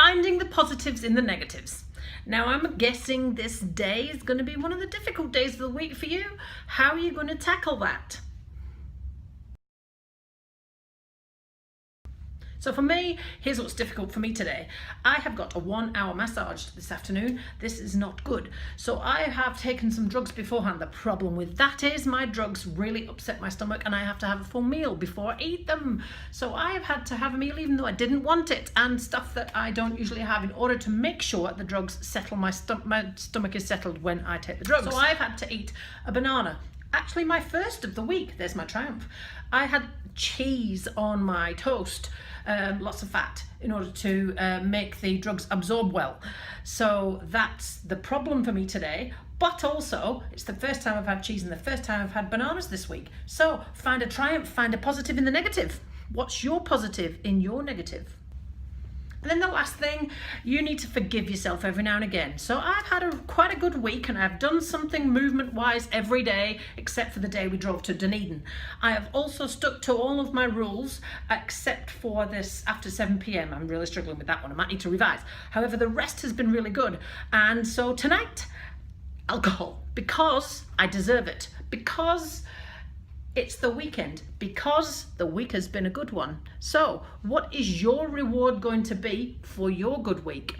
Finding the positives in the negatives. Now I'm guessing this day is going to be one of the difficult days of the week for you. How are you going to tackle that? So for me, here's what's difficult for me today. I have got a 1-hour massage this afternoon. This is not good. So I have taken some drugs beforehand. The problem with that is my drugs really upset my stomach and I have to have a full meal before I eat them. So I have had to have a meal even though I didn't want it, and stuff that I don't usually have in order to make sure the drugs settle my stomach is settled when I take the drugs. So I've had to eat a banana. Actually my first of the week. There's my triumph. I had cheese on my toast. Lots of fat in order to make the drugs absorb well. So that's the problem for me today. But also, it's the first time I've had cheese and the first time I've had bananas this week. So find a triumph, find a positive in the negative. What's your positive in your negative? And then the last thing, you need to forgive yourself every now and again. So I've had quite a good week and I've done something movement-wise every day, except for the day we drove to Dunedin. I have also stuck to all of my rules, except for this after 7 p.m. I'm really struggling with that one. I might need to revise. However, the rest has been really good. And so tonight, alcohol, because I deserve it, because it's the weekend, because the week has been a good one. So what is your reward going to be for your good week?